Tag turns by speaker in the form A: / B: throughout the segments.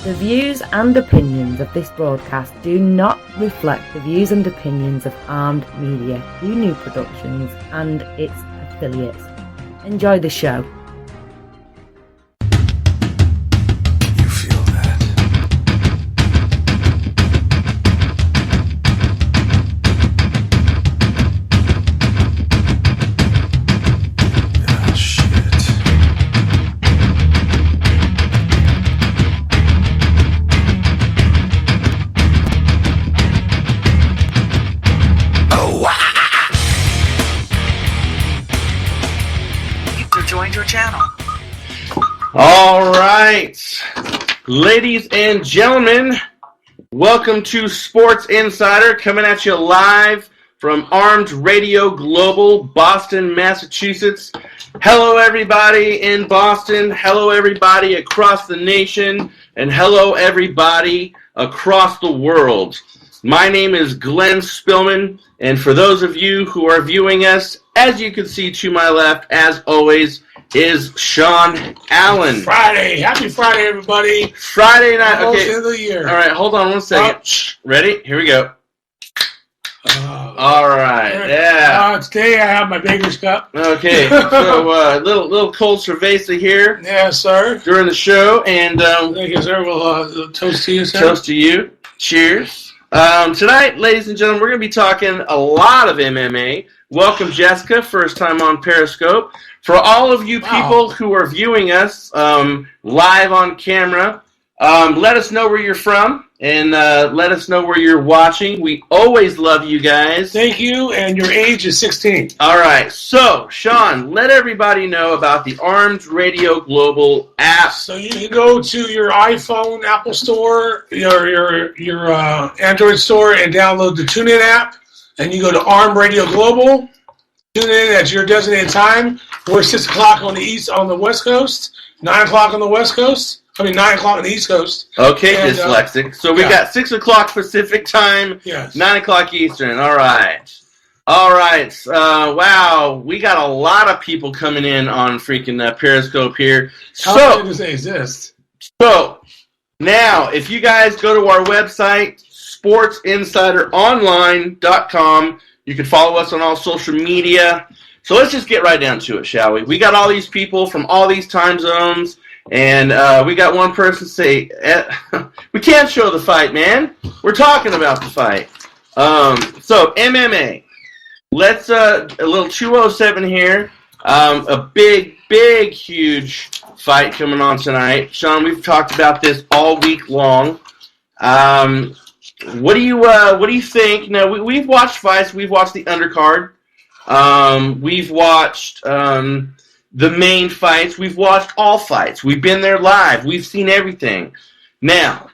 A: The views and opinions of this broadcast do not reflect the views and opinions of Armed Media, New Productions, and its affiliates. Enjoy the show.
B: You feel that? Oh, shit.
C: Joined your channel.
D: All right, ladies and gentlemen, welcome to Sports Insider, coming at you live from Armed Radio Global, Boston, Massachusetts. Hello, everybody in Boston. Hello, everybody across the nation. And hello, everybody across the world. My name is Glenn Spillman, and for those of you who are viewing us, as you can see to my left, as always, is Shawn Allen.
E: Friday. Happy Friday, everybody.
D: Friday night.
E: Almost
D: Okay.
E: end of the year.
D: All right, hold on one second. Ready? Here we go. All right. Yeah.
E: Today I have my Baker's Cup.
D: Okay. So little cold cerveza here
E: Yes, sir.
D: during the show, and
E: Thank you, sir. We'll toast to you, sir.
D: toast to you. Cheers. Tonight, ladies and gentlemen, we're going to be talking a lot of MMA. Welcome, Jessica. First time on Periscope. For all of you people who are viewing us live on camera, let us know where you're from and let us know where you're watching. We always love you guys.
E: Thank you, and your age is 16.
D: All right. So, Shawn, let everybody know about the Armed Radio Global app.
E: So you can go to your iPhone, Apple Store, your Android store, and download the TuneIn app. And you go to Armed Radio Global. Tune in at your designated time. We're 6 o'clock on the West Coast, 9 o'clock on the West Coast. 9 o'clock on the East Coast.
D: Okay,
E: And,
D: dyslexic. So we got 6 o'clock Pacific time,
E: Yes.
D: 9 o'clock Eastern. All right. Wow, we got a lot of people coming in on freaking Periscope here.
E: How many does they exist?
D: So, now, if you guys go to our website, sportsinsideronline.com, you can follow us on all social media. So let's just get right down to it, shall we? We got all these people from all these time zones, and we got one person say, we can't show the fight, man. We're talking about the fight. So, MMA. Let's, a little 207 here. A big, huge fight coming on tonight. Shawn, we've talked about this all week long. What do you think? Now, we've watched fights. We've watched the undercard. We've watched the main fights. We've watched all fights. We've been there live. We've seen everything. Now,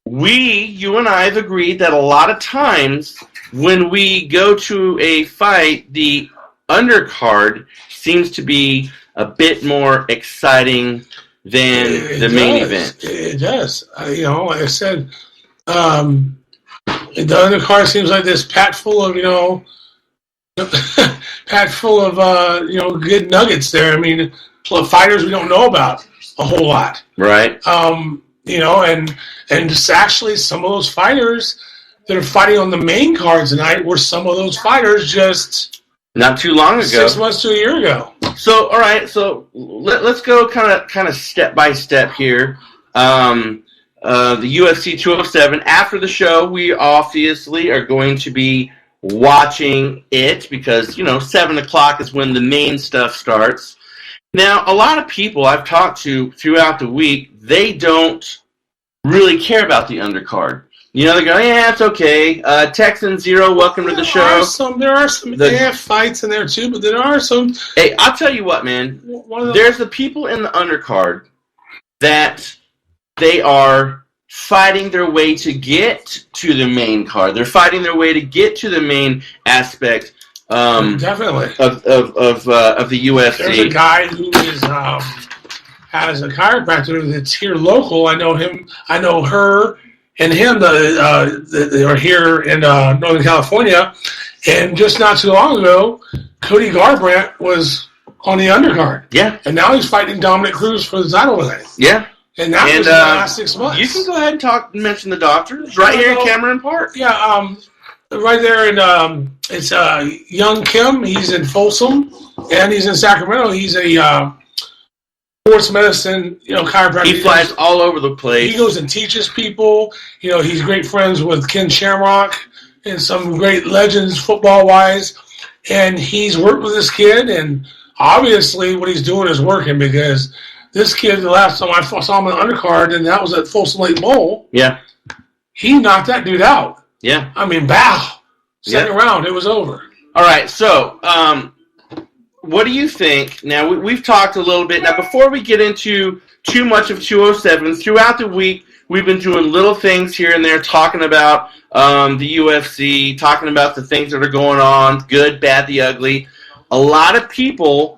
D: you and I have agreed that a lot of times when we go to a fight, the undercard seems to be a bit more exciting than the main event.
E: It does. Like I said, the undercard seems like this packed full of, good nuggets there. I mean, fighters we don't know about a whole lot.
D: Right.
E: And just actually some of those fighters that are fighting on the main card tonight were some of those fighters just
D: not too long ago.
E: 6 months to a year ago.
D: So, all right. So let's go kind of step by step here. The UFC 207. After the show, we obviously are going to be watching it because 7 o'clock is when the main stuff starts. Now, a lot of people I've talked to throughout the week, they don't really care about the undercard. They go, yeah, it's okay. Texan Zero, welcome to the show.
E: There are some fights in there too, but there are some.
D: Hey, I'll tell you what, man. There's the people in the undercard that they are fighting their way to get to the main card. They're fighting their way to get to the main aspect.
E: Definitely
D: of the UFC.
E: There's a guy who is has a chiropractor that's here local. I know him. I know her and him. They are here in Northern California, and just not too long ago, Cody Garbrandt was on the undercard.
D: Yeah,
E: and now he's fighting Dominic Cruz for the title tonight.
D: Yeah.
E: And that was in the last 6 months.
D: You can go ahead and mention the doctor. It's right here in Cameron Park.
E: Yeah, right there in it's Young Kim. He's in Folsom, and he's in Sacramento. He's a sports medicine, chiropractor.
D: He flies all over the place.
E: He goes and teaches people. He's great friends with Ken Shamrock and some great legends football-wise. And he's worked with this kid, and obviously what he's doing is working because this kid, the last time I saw him on the undercard, and that was at Folsom Lake Bowl.
D: Yeah.
E: He knocked that dude out.
D: Yeah.
E: I mean, bow. Second round, it was over.
D: All right, so what do you think? Now, we've talked a little bit. Now, before we get into too much of 207, throughout the week, we've been doing little things here and there, talking about the UFC, talking about the things that are going on, good, bad, the ugly. A lot of people...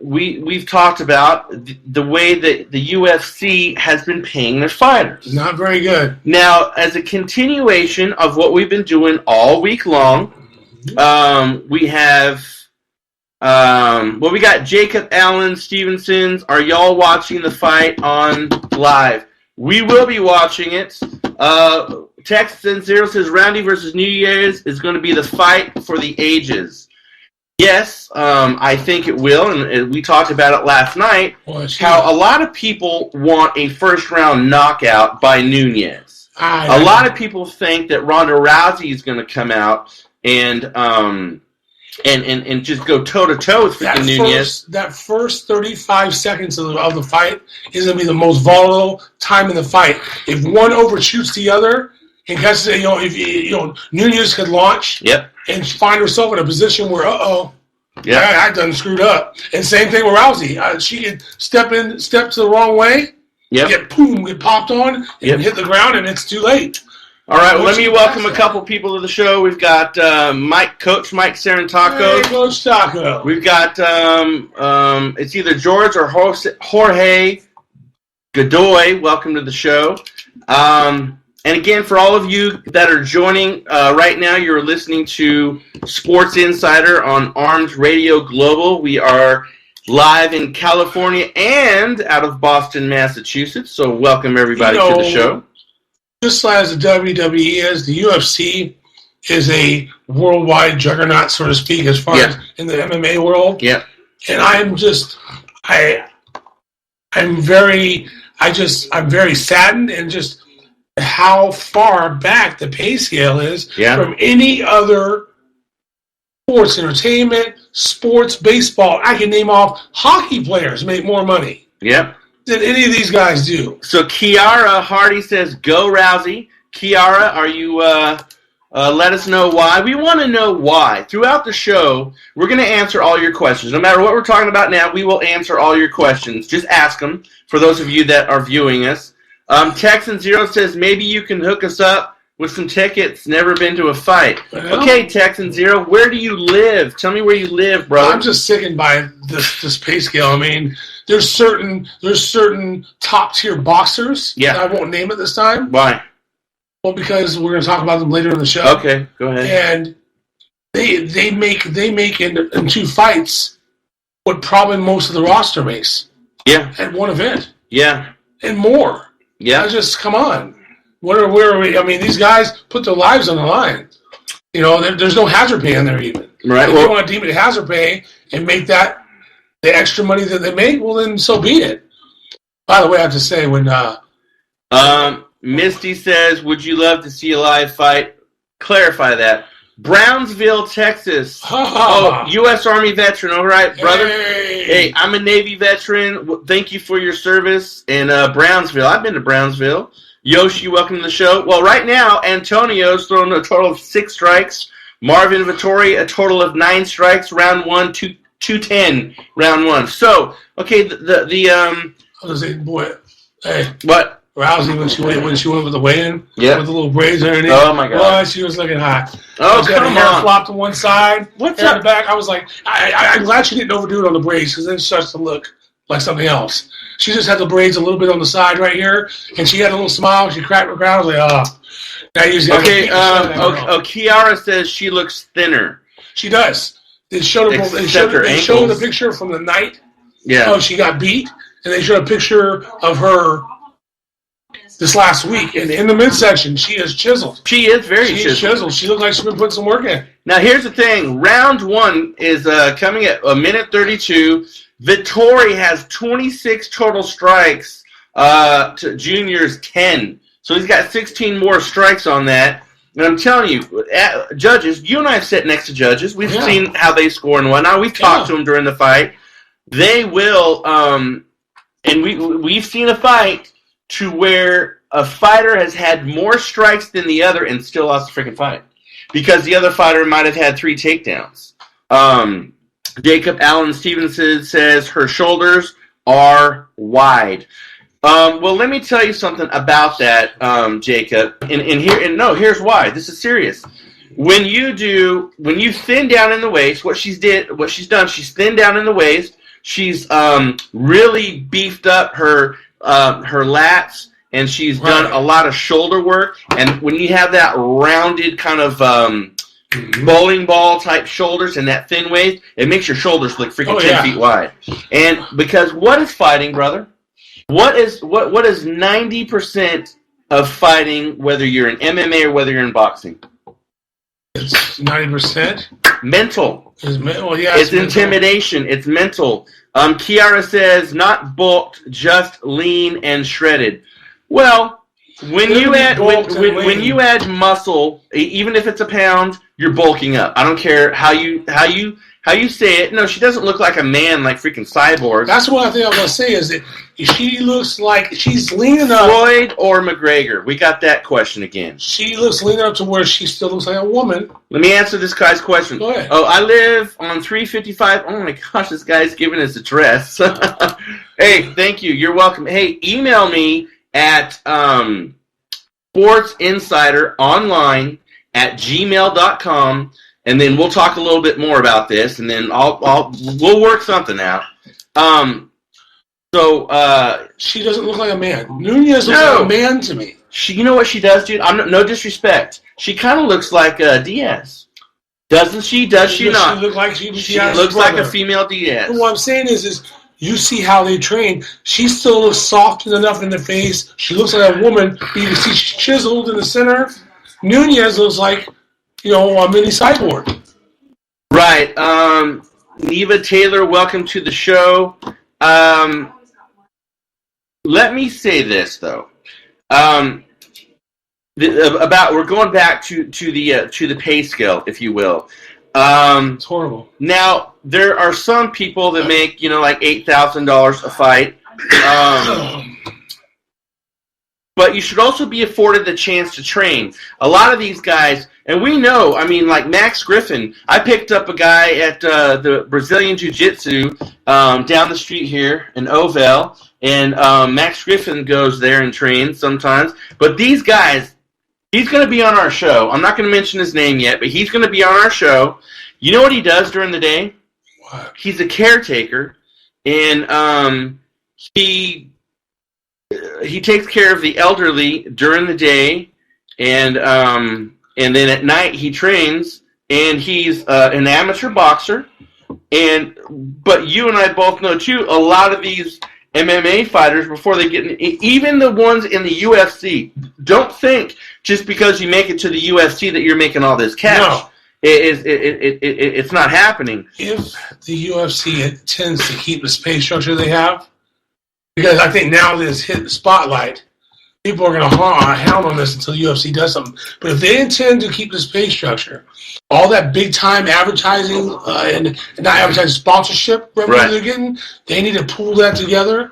D: we've talked about the way that the UFC has been paying their fighters.
E: Not very good.
D: Now, as a continuation of what we've been doing all week long, we have we got Jacob Allen Stevenson's. Are y'all watching the fight on live? We will be watching it. Texan Zero says Roundy versus New Year's is going to be the fight for the ages. Yes, I think it will, and we talked about it last night, how a lot of people want a first-round knockout by Nunes. A lot of people think that Ronda Rousey is going to come out and just go toe-to-toe with freaking Nunes.
E: That first 35 seconds of the fight is going to be the most volatile time in the fight. If one overshoots the other, and catches it, if Nunes could launch.
D: Yep.
E: And find herself in a position where,
D: yeah,
E: I done screwed up. And same thing with Rousey. She could step to the wrong way, get popped on, and hit the ground, and it's too late.
D: All right, well, let me welcome a couple people to the show. We've got Coach Mike Serentacos.
E: Hey, Coach Taco.
D: We've got it's either George or Jorge Godoy. Welcome to the show. And again, for all of you that are joining right now, you're listening to Sports Insider on Armed Radio Global. We are live in California and out of Boston, Massachusetts. So welcome everybody to the show.
E: Just as the WWE is, the UFC is a worldwide juggernaut, so to speak, as far as in the MMA world.
D: Yeah.
E: And I'm very saddened and just how far back the pay scale is from any other sports entertainment, sports, baseball. I can name off hockey players make more money than any of these guys do.
D: So Kiara Hardy says, go Rousey. Kiara, are you let us know why. We want to know why. Throughout the show, we're going to answer all your questions. No matter what we're talking about now, we will answer all your questions. Just ask them for those of you that are viewing us. Texan Zero says, maybe you can hook us up with some tickets. Never been to a fight. Well, okay, Texan Zero, where do you live? Tell me where you live, brother.
E: I'm just sickened by this pay scale. I mean, there's certain top tier boxers.
D: Yeah.
E: I won't name it this time.
D: Why?
E: Well, because we're going to talk about them later in the show.
D: Okay, go ahead.
E: And they make in two fights what probably most of the roster makes.
D: Yeah.
E: At one event.
D: Yeah.
E: And more.
D: Yeah.
E: Just come on. Where are we? I mean, these guys put their lives on the line. There's no hazard pay in there even.
D: Right.
E: If you want to deem it hazard pay and make that the extra money that they make, well, then so be it. By the way, I have to say, when
D: Misty says, would you love to see a live fight? Clarify that. Brownsville, Texas. U.S. Army veteran. All right, brother. Hey, I'm a Navy veteran. Thank you for your service in Brownsville. I've been to Brownsville. Yoshi, welcome to the show. Well, right now, Antonio's thrown a total of 6 strikes. Marvin Vittori, a total of 9 strikes. Round 1, 210. Round 1. So, okay,
E: I was saying, boy, hey.
D: What?
E: Rousey, when she went with the weigh-in, with the little braids underneath.
D: Oh my God!
E: Boy, she was looking hot.
D: Oh,
E: she had her hair flopped to one side.
D: What's
E: up?
D: up?
E: In the back, I was like, I'm glad she didn't overdo it on the braids because then it starts to look like something else. She just had the braids a little bit on the side right here, and she had a little smile. She cracked her crown. I was like, Now you
D: okay. Kiara says she looks thinner.
E: She does. They showed the picture from the night.
D: Yeah.
E: Oh, she got beat. and they showed a picture of her this last week. And in the midsection, she is chiseled.
D: She is very
E: chiseled. She looks like she's been putting some work in.
D: Now, here's the thing. Round 1 is coming at a minute 32. Vettori has 26 total strikes to Junior's 10. So he's got 16 more strikes on that. And I'm telling you, judges, you and I have sat next to judges. We've seen how they score and whatnot. We've talked to them during the fight. They will, and we've seen a fight to where a fighter has had more strikes than the other and still lost the freaking fight. Because the other fighter might have had 3 takedowns. Jacob Allen Stevenson says her shoulders are wide. Well, let me tell you something about that, Jacob. Here's why. This is serious. When you thin down in the waist, what she's done, she's thinned down in the waist. She's really beefed up her lats, and she's done a lot of shoulder work. And when you have that rounded kind of bowling ball type shoulders and that thin waist, it makes your shoulders look freaking 10 feet wide. And because what is fighting, brother? What is 90% of fighting, whether you're in MMA or whether you're in boxing?
E: It's 90%?
D: Mental.
E: It's
D: intimidation. It's mental. Kiara says, not bulked, just lean and shredded. Well, when you add muscle, even if it's a pound, you're bulking up. I don't care how you say it. No, she doesn't look like a man like freaking Cyborg.
E: That's what I think I'm going to say is that she looks like she's leaning up.
D: Floyd or McGregor? We got that question again.
E: She looks leaning up to where she still looks like a woman.
D: Let me answer this guy's question.
E: Go ahead.
D: Oh, I live on 355. Oh my gosh, this guy's giving his address. Hey, thank you. You're welcome. Hey, email me at sportsinsideronline@gmail.com, and then we'll talk a little bit more about this, and then we'll work something out.
E: She doesn't look like a man. Nunez looks like a man to me.
D: You know what she does, dude? No disrespect. She kind of looks like Diaz. Doesn't she? Does she not?
E: She looks like
D: she looks like a female Diaz.
E: What I'm saying is you see how they train. She still looks soft enough in the face. She looks like a woman. You can see she's chiseled in the center. Nunez looks like, a mini Cyborg.
D: Right. Neva Taylor, welcome to the show. Let me say this though. We're going back to the pay scale, if you will.
E: It's horrible.
D: Now there are some people that make like $8,000 a fight. But you should also be afforded the chance to train. A lot of these guys, and we know, like Max Griffin. I picked up a guy at the Brazilian Jiu-Jitsu down the street here in Ovel, and Max Griffin goes there and trains sometimes. But these guys, he's going to be on our show. I'm not going to mention his name yet, but he's going to be on our show. You know what he does during the day?
E: What?
D: He's a caretaker, and he takes care of the elderly during the day, and then at night he trains, and he's an amateur boxer. But you and I both know too, a lot of these MMA fighters, before they get even the ones in the UFC, don't think just because you make it to the UFC that you're making all this cash.
E: No.
D: It's not happening.
E: If the UFC tends to keep the pay structure they have, because I think now that it's hit the spotlight, people are going to hound on this until UFC does something. But if they intend to keep this pay structure, all that big-time advertising and not advertising, sponsorship revenue they're getting, they need to pool that together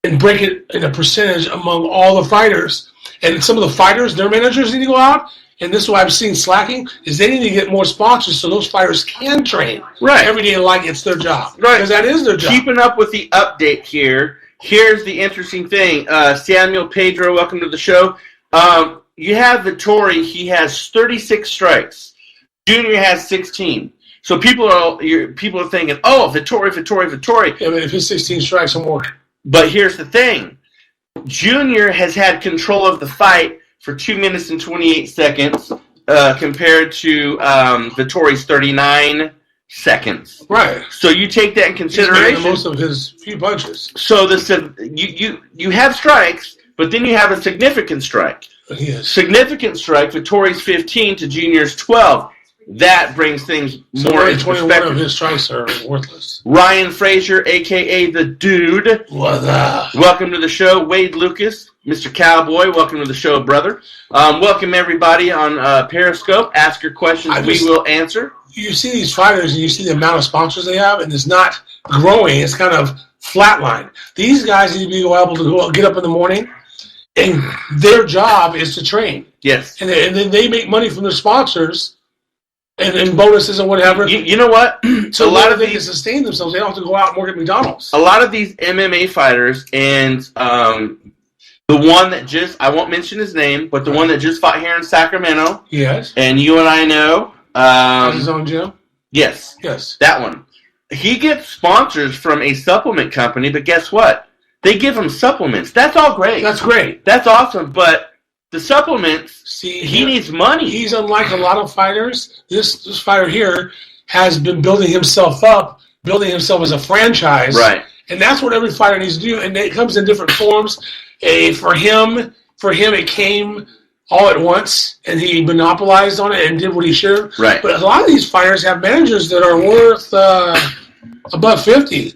E: and break it in a percentage among all the fighters. And some of the fighters, their managers need to go out, and this is why I'm seeing slacking, is they need to get more sponsors so those fighters can train every day like it's their job.
D: Right.
E: Because that is their job.
D: Keeping up with the update here. Here's the interesting thing. Samuel Pedro, welcome to the show. You have Vettori. He has 36 strikes. Junior has 16. So people are thinking, oh, Vettori.
E: Yeah, but if his 16 strikes or more.
D: But here's the thing. Junior has had control of the fight for 2 minutes and 28 seconds compared to Vettori's 39 seconds.
E: Right.
D: So you take that in consideration.
E: He's making the most of his few punches.
D: So you have strikes, but then you have a significant strike.
E: Yes.
D: Significant strike for Torrey's 15 to Junior's 12. That brings things more into
E: 21
D: perspective.
E: of his strikes are worthless.
D: Ryan Frazier, a.k.a. The Dude.
E: What up?
D: Welcome to the show. Wade Lucas, Mr. Cowboy, welcome to the show, brother. Welcome, everybody, on Periscope. Ask your questions. We will answer.
E: You see these fighters, and you see the amount of sponsors they have, and it's not growing. It's kind of flatlined. These guys need to be able to get up in the morning, and their job is to train.
D: Yes.
E: And then they make money from their sponsors and bonuses and whatever.
D: You know what?
E: So a lot of they can sustain themselves. They don't have to go out and work at McDonald's.
D: A lot of these MMA fighters, and the one that just, I won't mention his name, but the one that just fought here in Sacramento.
E: Yes.
D: And you and I know.
E: His own gym?
D: Yes.
E: Yes.
D: That one. He gets sponsors from a supplement company, but guess what? They give him supplements. That's all great.
E: That's great.
D: That's awesome, but the supplements,
E: he
D: needs money.
E: He's unlike a lot of fighters. This fighter here has been building himself up, building himself as a franchise.
D: Right.
E: And that's what every fighter needs to do. And it comes in different forms. For him, it came all at once, and he monopolized on it and did what he should.
D: Right.
E: But a lot of these fighters have managers that are worth above $1.50.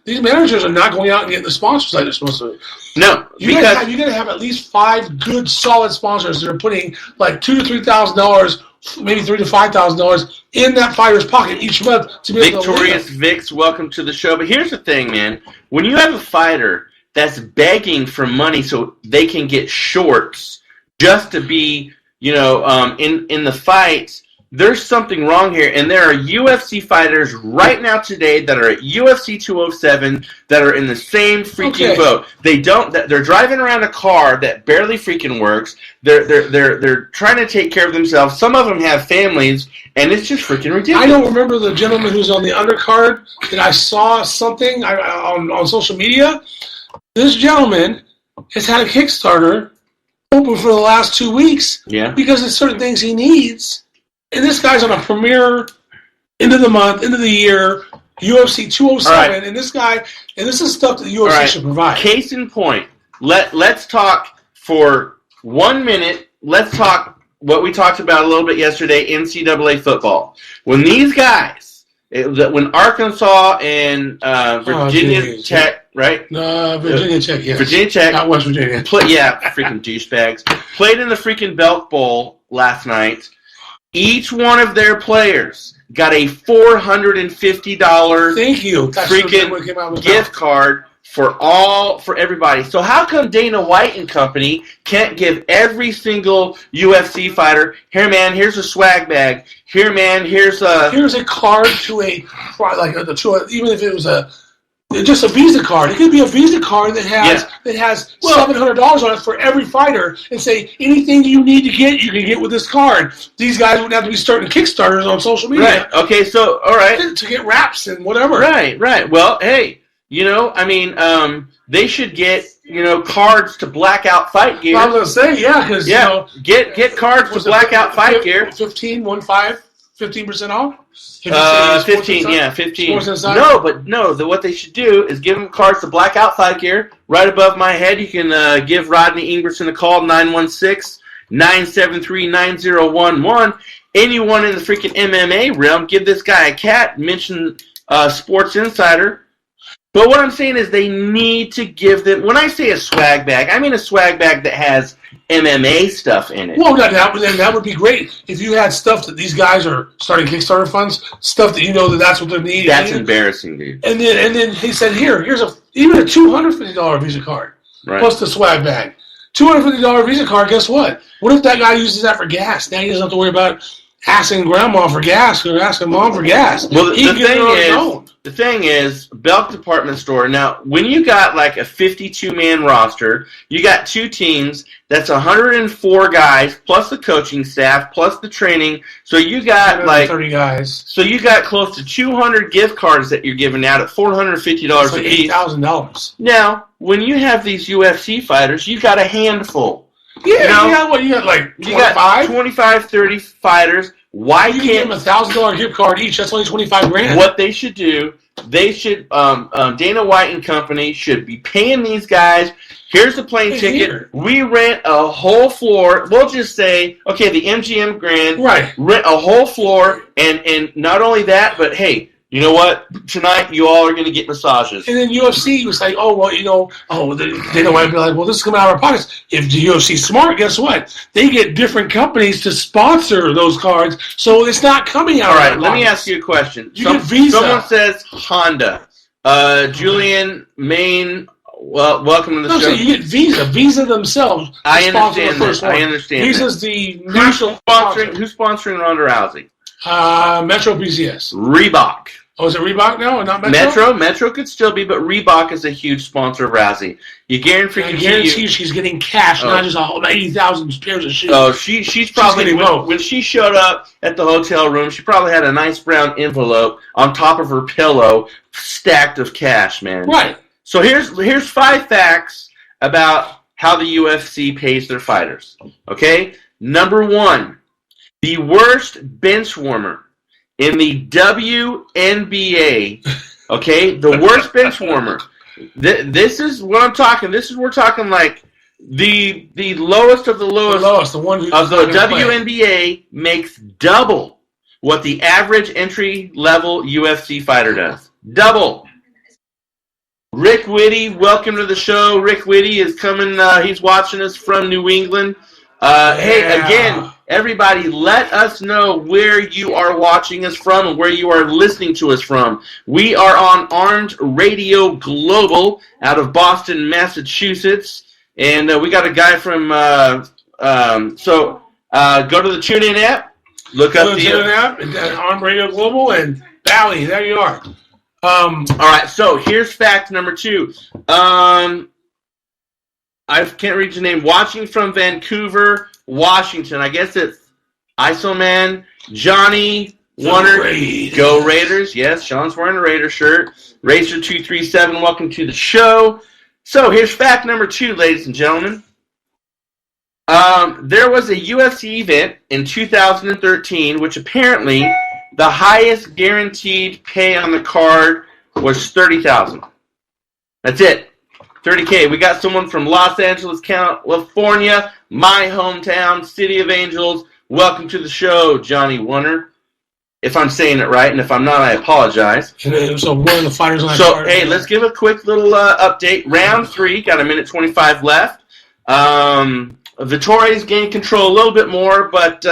E: These managers are not going out and getting the sponsors like they're supposed to.
D: No,
E: You got to have at least 5 good, solid sponsors that are putting like $2,000 to $3,000, maybe $3,000 to $5,000 in that fighter's pocket each month to be able to
D: Victorious Vix, welcome to the show. But here's the thing, man. When you have a fighter that's begging for money so they can get shorts just to be, in the fights, there's something wrong here. And there are UFC fighters right now today that are at UFC 207 that are in the same freaking boat. They're driving around a car that barely freaking works. They're trying to take care of themselves. Some of them have families, and it's just freaking ridiculous.
E: I don't remember the gentleman who's on the undercard that I saw something on social media. This gentleman has had a Kickstarter open for the last 2 weeks because there's certain things he needs. And this guy's on a premiere end of the month, end of the year, UFC 207, right. and this is stuff that the UFC should provide.
D: Case in point, let's talk for 1 minute. Let's talk what we talked about a little bit yesterday, NCAA football. When these guys, when Arkansas and Virginia Tech, right?
E: Virginia Tech, yes.
D: Virginia Tech.
E: Not West Virginia.
D: Freaking douchebags. Played in the freaking Belk Bowl last night. Each one of their players got a $450 freaking gift card for everybody. So how come Dana White and company can't give every single UFC fighter, here man, here's a swag bag. Here man, here's a card to
E: even if it was just a Visa card. It could be a Visa card that has $700 on it for every fighter, and say anything you need to get, you can get with this card. These guys wouldn't have to be starting Kickstarters on social media.
D: Right. Okay. So all right.
E: To get wraps and whatever.
D: Right. Right. Well, hey, they should get cards to Blackout Fight Gear.
E: I was gonna say because
D: get cards to Blackout Fight Gear.
E: 15% off.
D: 15. What they should do is give them cards to Blackout Fight Gear. Right above my head, you can give Rodney Ingerson a call, 916-973-9011. Anyone in the freaking MMA realm, give this guy a cat, mention Sports Insider. But what I'm saying is they need to give them, when I say a swag bag, I mean a swag bag that has MMA stuff in it.
E: Well, that would be great if you had stuff that these guys are starting Kickstarter funds, stuff that that's what they need.
D: That's embarrassing, dude.
E: And then he said, here's even a $250 Visa card plus the swag bag. $250 Visa card. Guess what? What if that guy uses that for gas? Now he doesn't have to worry about asking grandma for gas or asking mom for gas.
D: Well, the thing is, Belk Department Store, now, when you got like a 52-man roster, you got 2 teams, that's 104 guys, plus the coaching staff, plus the training, so you got
E: 30 guys.
D: So you got close to 200 gift cards that you're giving out at $450 a piece.
E: $8,000.
D: Now, when you have these UFC fighters, you got a handful.
E: Yeah, you got 25?
D: 25, 30 fighters. Why
E: You give them
D: can't
E: $1,000 gift card each. That's only $25,000.
D: what they should do? They should Dana White and company should be paying these guys. Here's the plane
E: Hey,
D: ticket.
E: here.
D: We rent a whole floor. We'll just say, okay, the MGM Grand.
E: Right.
D: Rent a whole floor, and not only that, but hey, you know what? Tonight you all are going to get massages.
E: And then UFC was like, oh, well, they don't want to be like, well, this is coming out of our pockets. If the UFC's smart, guess what? They get different companies to sponsor those cards, so it's not coming out
D: All
E: of
D: right,
E: our
D: let me
E: pockets.
D: ask you a question.
E: You get Visa.
D: Someone says Honda. Julian Maine, well, welcome to the
E: No,
D: show.
E: so you get Visa. Visa themselves.
D: I
E: sponsor
D: understand
E: the first
D: that. I
E: one.
D: understand
E: Visa's the national sponsor.
D: Who's sponsoring Ronda Rousey?
E: Metro PCS.
D: Reebok.
E: Oh, is it Reebok now and not Metro?
D: Metro could still be, but Reebok is a huge sponsor of Rousey. You guarantee
E: I guarantee you she's getting cash, not just 80,000 pairs of shoes.
D: Oh, she's probably
E: getting both.
D: when she showed up at the hotel room, she probably had a nice brown envelope on top of her pillow, stacked of cash, man.
E: Right.
D: So here's 5 facts about how the UFC pays their fighters. Okay, number 1, the worst bench warmer in the WNBA. Okay, the worst bench warmer. This is what I'm talking. We're talking like the lowest of the lowest.
E: The one
D: Of the WNBA makes double what the average entry-level UFC fighter does. Double. Rick Whitty, welcome to the show. Rick Whitty is coming. He's watching us from New England. Hey, again, everybody, let us know where you are watching us from and where you are listening to us from. We are on Armed Radio Global out of Boston, Massachusetts. And we got a guy from, go to the TuneIn app, look up the
E: TuneIn app, and Armed Radio Global, and Bally, there you are.
D: All right, so here's fact number 2. I can't read your name. Watching from Vancouver, Washington. I guess it's Isoman Johnny Warner. Go Raiders. Yes, Sean's wearing a Raider shirt. Racer237, welcome to the show. So here's fact number 2, ladies and gentlemen. There was a UFC event in 2013, which apparently the highest guaranteed pay on the card was $30,000. That's it. $30K. We got someone from Los Angeles, California, my hometown, City of Angels. Welcome to the show, Johnny Warner. If I'm saying it right, and if I'm not, I apologize.
E: So one of the fighters on that
D: So,
E: card.
D: hey, let's give a quick little update. Round 3, got a minute 25 left. Vittori's gained control a little bit more, but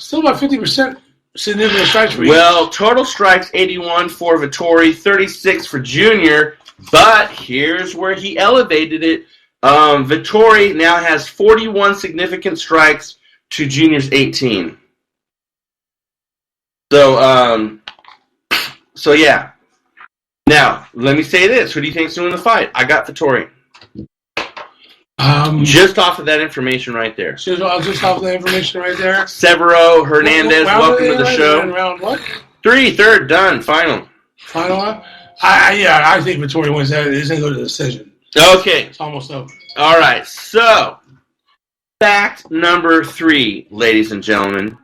E: still about 50% significant strikes for you.
D: well, total strikes 81 for Vittori, 36 for Junior. But here's where he elevated it. Vittori now has 41 significant strikes to Junior's 18. So yeah. Now, let me say this. Who do you think's doing the fight? I got Vittori. Just off of that information right there.
E: Just off the information right there.
D: Severo Hernandez, welcome to the show.
E: Round what?
D: 3, third, done, final.
E: Final? I think Vittori wins that. It's going to go to the decision.
D: Okay.
E: It's almost over.
D: All right. So, fact number 3, ladies and gentlemen.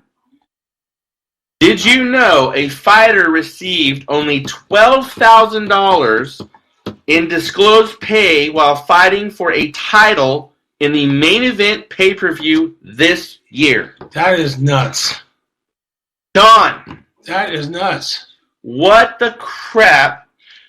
D: Did you know a fighter received only $12,000 in disclosed pay while fighting for a title in the main event pay-per-view this year?
E: That is nuts.
D: Don,
E: That is nuts.
D: what the crap?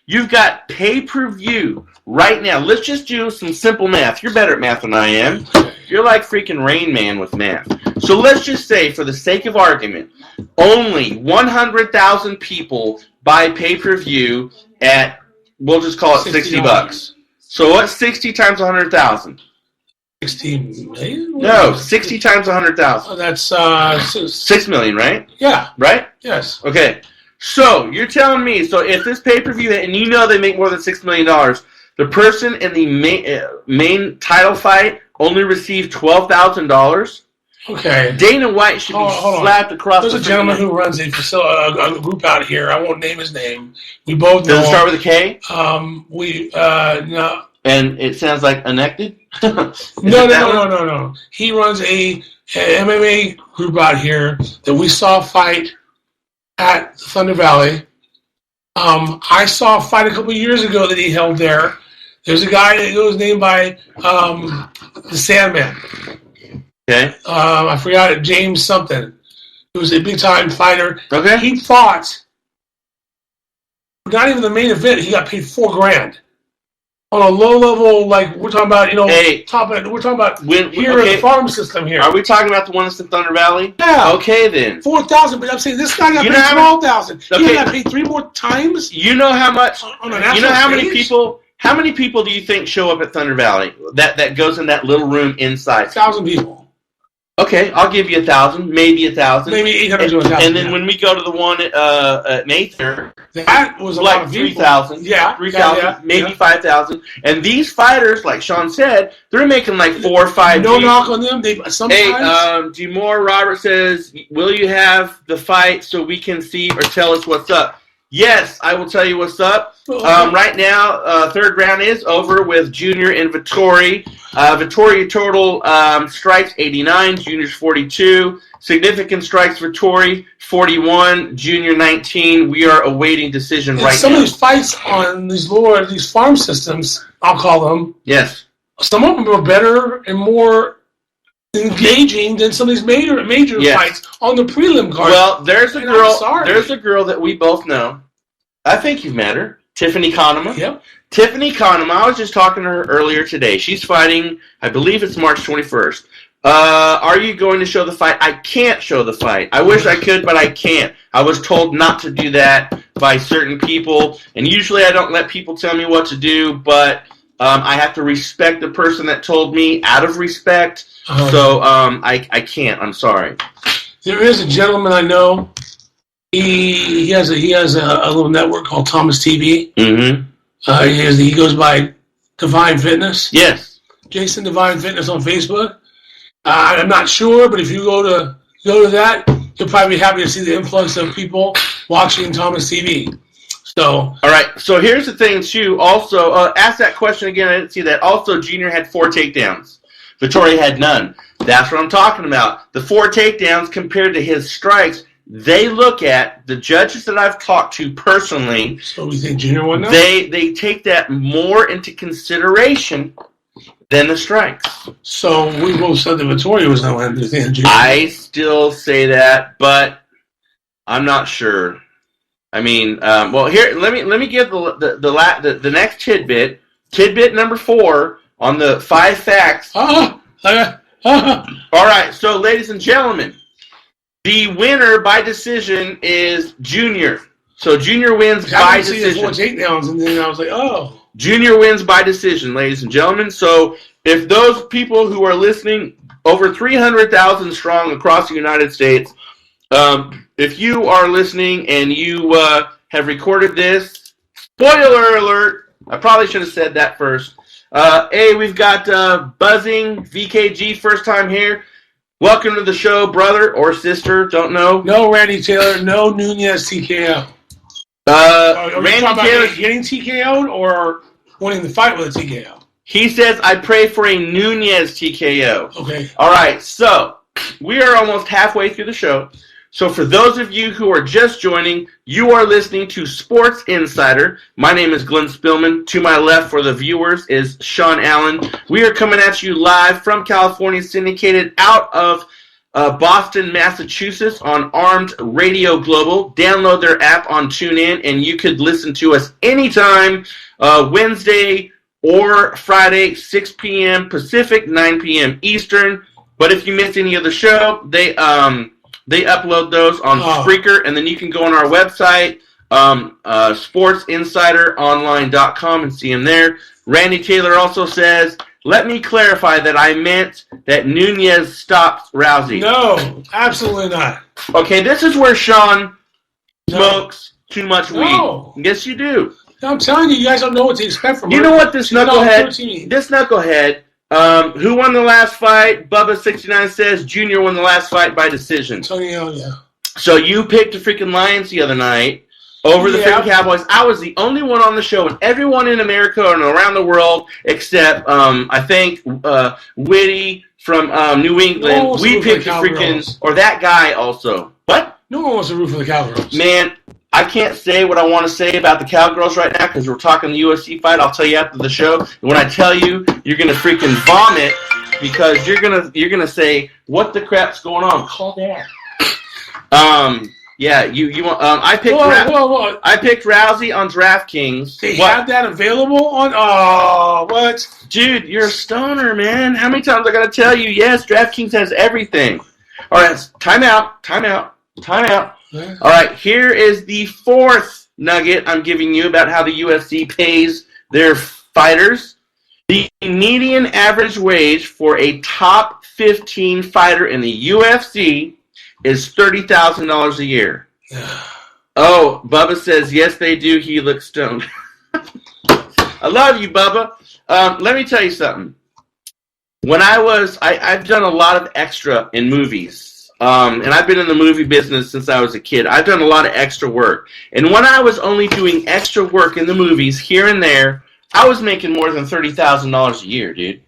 D: You've got pay-per-view right now. Let's just do some simple math. You're better at math than I am. You're like freaking Rain Man with math. So let's just say, for the sake of argument, only 100,000 people buy pay-per-view at, we'll just call it $60. So what's 60 times 100,000?
E: 16 million?
D: No, 60 times 100,000.
E: Oh, that's
D: 6 million, right?
E: Yeah.
D: Right?
E: Yes.
D: Okay. So you're telling me, so if this pay-per-view, and you know they make more than $6 million, the person in the main title fight only received $12,000?
E: Okay.
D: Dana White should be slapped across
E: There's
D: the
E: a gentleman who runs a group out here. I won't name his name. We both know.
D: Does it start with a K?
E: No.
D: And it sounds like connected?
E: No. He runs a MMA group out here that we saw fight at Thunder Valley. I saw a fight a couple of years ago that he held there. There's a guy that was named by the Sandman.
D: Okay.
E: I forgot it, James something. He was a big time fighter.
D: Okay.
E: He fought. Not even the main event. He got paid $4,000 on a low level. Like we're talking about, we're talking about in the farm system here.
D: Are we talking about the one that's in Thunder Valley?
E: Yeah.
D: Okay then.
E: $4,000, but I'm saying this guy got paid $12,000.
D: Okay.
E: He got paid 3 more times.
D: You know how much?
E: On a national
D: how many
E: stage?
D: people? How many people do you think show up at Thunder Valley? That goes in that little room inside.
E: 1,000 people.
D: Okay, I'll give you 1,000, maybe 1,000,
E: maybe 800 to 1,000.
D: And then when we go to the one at Mather,
E: that was
D: like
E: a lot of
D: 3,000.
E: Yeah,
D: 3,000, maybe 5,000. And these fighters, like Shawn said, they're making like 4 or 5.
E: No knock on them. They sometimes.
D: Hey, Demore Robert says, "Will you have the fight so we can see or tell us what's up?" Yes, I will tell you what's up. Right now, third round is over with Junior and Vittori. Vittori total strikes 89, Junior's 42. Significant strikes Vittori 41, Junior 19. We are awaiting decision right now.
E: Some of these fights on these farm systems, I'll call them.
D: Yes.
E: Some of them are better and more engaging than some of these major fights on the prelim card.
D: Well, there's a girl. There's a girl that we both know. I think you've met her, Tiffany Conema.
E: Yep.
D: Tiffany Conema. I was just talking to her earlier today. She's fighting. I believe it's March 21st. Are you going to show the fight? I can't show the fight. I wish I could, but I can't. I was told not to do that by certain people, and usually I don't let people tell me what to do, but I have to respect the person that told me out of respect. So I can't. I'm sorry.
E: There is a gentleman I know. He has a little network called Thomas TV.
D: Mm-hmm.
E: He goes by Divine Fitness.
D: Yes.
E: Jason Divine Fitness on Facebook. I'm not sure, but if you go to that, you'll probably be happy to see the influx of people watching Thomas TV. So,
D: all right. So here's the thing too. Also, ask that question again. I didn't see that. Also, Junior had 4 takedowns. Vittori had none. That's what I'm talking about. The 4 takedowns compared to his strikes. They look at the judges that I've talked to personally.
E: So we think Junior won now?
D: They take that more into consideration than the strikes.
E: So we both said that Vittori was not winning.
D: I still say that, but I'm not sure. I mean, well, here let me give the next tidbit. Tidbit number 4 on the 5 facts. All right, so ladies and gentlemen, the winner by decision is Junior. So Junior wins by decision.
E: 4 takedowns, and then I was like, oh.
D: Junior wins by decision, ladies and gentlemen. So if those people who are listening, over 300,000 strong across the United States, if you are listening and you have recorded this, spoiler alert, I probably should have said that first. Hey, we've got Buzzing, VKG, first time here. Welcome to the show, brother or sister, don't know.
E: No Randy Taylor, no Nunez TKO.
D: Randy Taylor
E: getting TKO'd or winning the fight with a TKO?
D: He says, I pray for a Nunez TKO.
E: Okay.
D: All right, so we are almost halfway through the show. So for those of you who are just joining, you are listening to Sports Insider. My name is Glenn Spillman. To my left for the viewers is Shawn Allen. We are coming at you live from California, syndicated out of Boston, Massachusetts on Armed Radio Global. Download their app on TuneIn, and you could listen to us anytime, Wednesday or Friday, 6 p.m. Pacific, 9 p.m. Eastern. But if you missed any of the show, they upload those on Spreaker, and then you can go on our website, sportsinsideronline.com, and see them there. Randy Taylor also says, let me clarify that I meant that Nunez stopped Rousey.
E: No, absolutely not.
D: Okay, this is where Shawn smokes too much weed. No. Yes, you do.
E: I'm telling you, you guys don't know what to expect from her.
D: You know what, this knucklehead, who won the last fight? Bubba69 says Junior won the last fight by decision.
E: So, yeah.
D: So you picked the freaking Lions the other night, over the freaking Cowboys. I was the only one on the show, and everyone in America and around the world, except I think Whitty from New England, we picked the freaking, or that guy also. What?
E: No one wants to root for the Cowgirls.
D: Man, I can't say what I want to say about the Cowgirls right now because we're talking the UFC fight. I'll tell you after the show. And when I tell you, you're gonna freaking vomit because you're gonna say, "What the crap's going on?" Call Dad. Yeah, you want? I picked.
E: Whoa.
D: I picked Rousey on DraftKings.
E: They have that available on. What?
D: Dude, you're a stoner, man. How many times I gotta tell you? Yes, DraftKings has everything. All right, time out.
E: Yeah.
D: All right, here is the fourth nugget I'm giving you about how the UFC pays their fighters. The median average wage for a top 15 fighter in the UFC is $30,000 a year. Oh, Bubba says, yes, they do. He looks stoned. I love you, Bubba. Let me tell you something. When I've done a lot of extra in movies. And I've been in the movie business since I was a kid. I've done a lot of extra work. And when I was only doing extra work in the movies here and there, I was making more than $30,000 a year, dude.